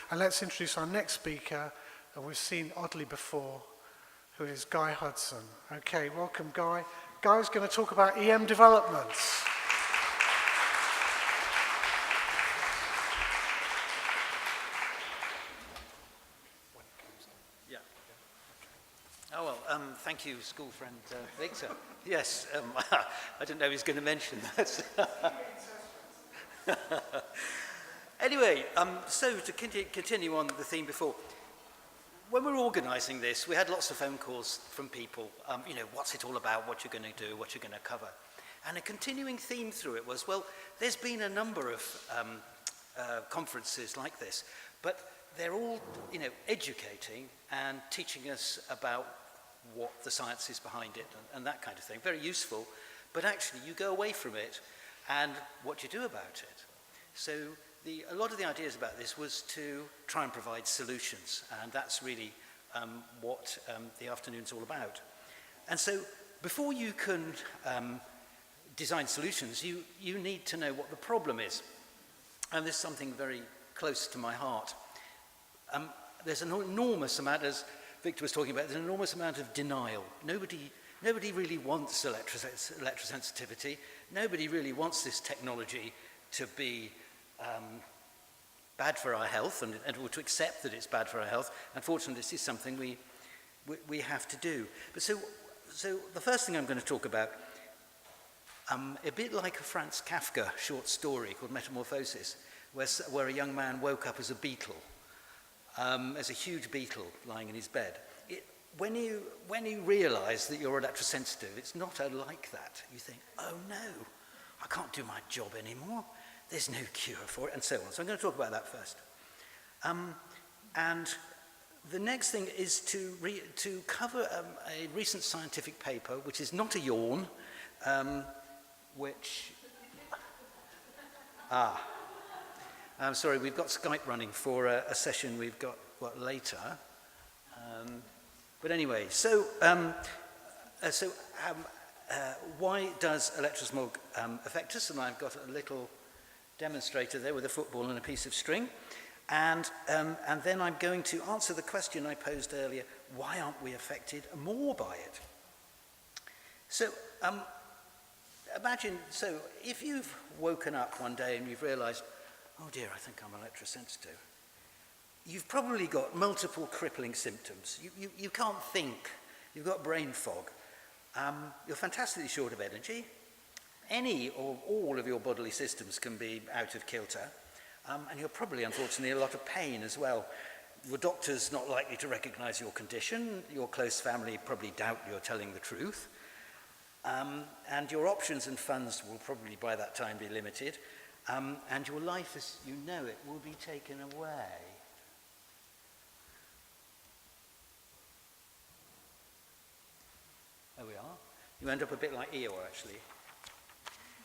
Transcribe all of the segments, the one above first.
And let's introduce our next speaker, who we've seen oddly before, who is Guy Hudson. Okay, welcome Guy. Guy's going to talk about EM developments. Oh, well, thank you, school friend Victor. Yes, I didn't know he was going to mention that. Anyway, so to continue on the theme before, when we were organising this, we had lots of phone calls from people, what's it all about, what you're going to do, what you're going to cover. And a continuing theme through it was, well, there's been a number of conferences like this, but they're all, educating and teaching us about what the science is behind it and that kind of thing. Very useful, but actually you go away from it and what you do about it. So a lot of the ideas about this was to try and provide solutions, and that's really what the afternoon's all about. And so before you can design solutions, you need to know what the problem is. And this is something very close to my heart. There's an enormous amount, as Victor was talking about, there's an enormous amount of denial. Nobody really wants electrosensitivity. Nobody really wants this technology to be bad for our health and to accept that it's bad for our health. Unfortunately, this is something we have to do. But so the first thing I'm going to talk about, a bit like a Franz Kafka short story called Metamorphosis, where a young man woke up as a beetle. As a huge beetle lying in his bed. When you realise that you're electrosensitive, it's not unlike that. You think, oh no, I can't do my job anymore. There's no cure for it, and so on. So I'm going to talk about that first. And the next thing is to cover a recent scientific paper, which is not a yawn, I'm sorry, we've got Skype running for a session we've got later. But anyway, why does electrosmog affect us? And I've got a little demonstrator there with a football and a piece of string. And then I'm going to answer the question I posed earlier, why aren't we affected more by it? So imagine, if you've woken up one day and you've realised, oh dear, I think I'm electrosensitive. You've probably got multiple crippling symptoms. You can't think. You've got brain fog. You're fantastically short of energy. Any or all of your bodily systems can be out of kilter. And you're probably, unfortunately, in a lot of pain as well. Your doctor's not likely to recognise your condition. Your close family probably doubt you're telling the truth. And your options and funds will probably by that time be limited. And your life as you know it will be taken away. There we are. You end up a bit like Eeyore, actually.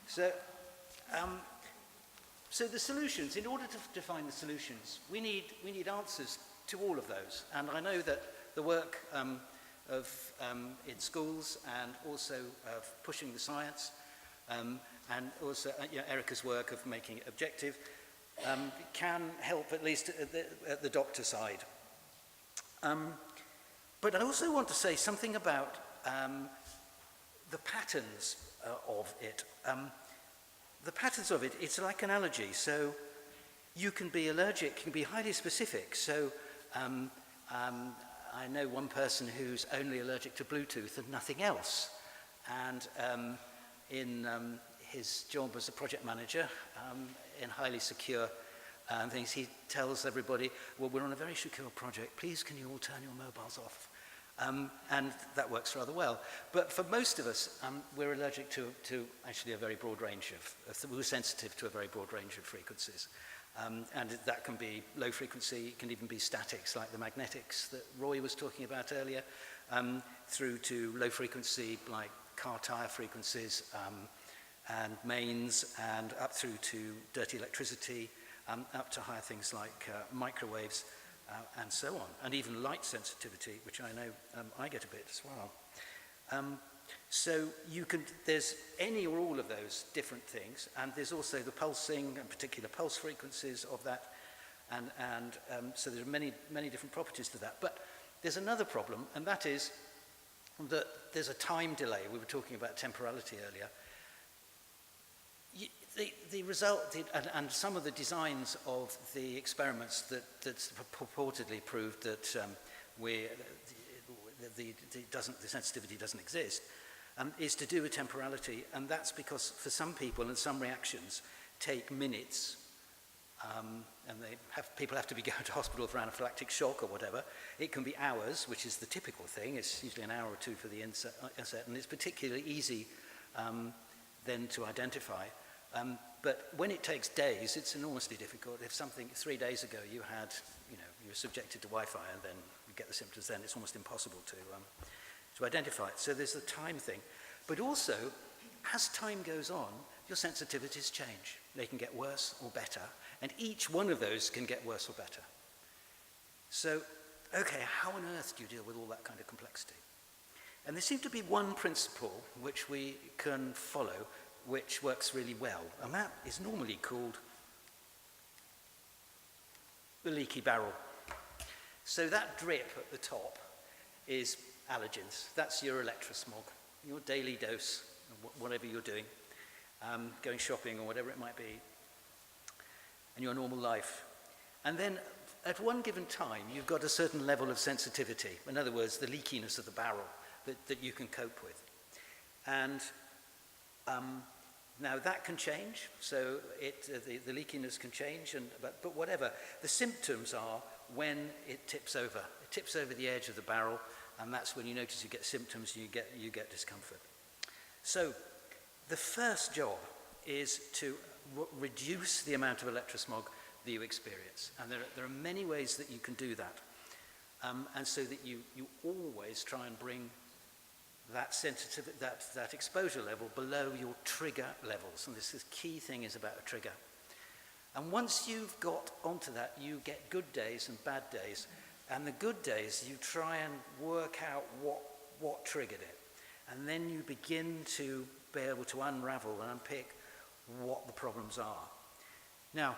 So the solutions, in order to define the solutions, we need answers to all of those. And I know that the work in schools and also of pushing the science and also Erica's work of making it objective can help at least at the doctor side. But I also want to say something about the patterns of it. The patterns of it, it's like an allergy. So you can be allergic, you can be highly specific. So I know one person who's only allergic to Bluetooth and nothing else. And in his job as a project manager in highly secure things, he tells everybody, well, we're on a very secure project. Please, can you all turn your mobiles off? And that works rather well. But for most of us, we're allergic to actually a very broad range we're sensitive to a very broad range of frequencies. And that can be low frequency, it can even be statics like the magnetics that Roy was talking about earlier, through to low frequency like car tire frequencies and mains, and up through to dirty electricity, up to higher things like microwaves, and so on, and even light sensitivity, which I know I get a bit as well. So there's any or all of those different things, and there's also the pulsing and particular pulse frequencies of that. So there are many, many different properties to that. But there's another problem, and that is that there's a time delay. We were talking about temporality earlier. The result, and some of the designs of the experiments that purportedly proved that the sensitivity doesn't exist, is to do with temporality, and that's because for some people and some reactions take minutes, and people have to be going to hospital for anaphylactic shock or whatever. It can be hours, which is the typical thing. It's usually an hour or two for the insert, and it's particularly easy then to identify. But when it takes days, it's enormously difficult. If something 3 days ago you were subjected to Wi-Fi and then you get the symptoms, then it's almost impossible to identify it. So there's the time thing. But also, as time goes on, your sensitivities change. They can get worse or better, and each one of those can get worse or better. So, okay, how on earth do you deal with all that kind of complexity? And there seems to be one principle which we can follow, which works really well, and that is normally called the leaky barrel. So that drip at the top is allergens. That's your electrosmog, your daily dose, whatever you're doing, going shopping or whatever it might be, and your normal life. And then at one given time, you've got a certain level of sensitivity, in other words, the leakiness of the barrel that you can cope with. And now that can change, so the leakiness can change, but whatever. The symptoms are when it tips over. It tips over the edge of the barrel, and that's when you notice you get symptoms, you get discomfort. So the first job is to reduce the amount of electrosmog that you experience. And there are many ways that you can do that. And so that you always try and bring that sensitivity, that exposure level below your trigger levels. And this is key thing is about a trigger. And once you've got onto that, you get good days and bad days. And the good days, you try and work out what triggered it. And then you begin to be able to unravel and unpick what the problems are. Now,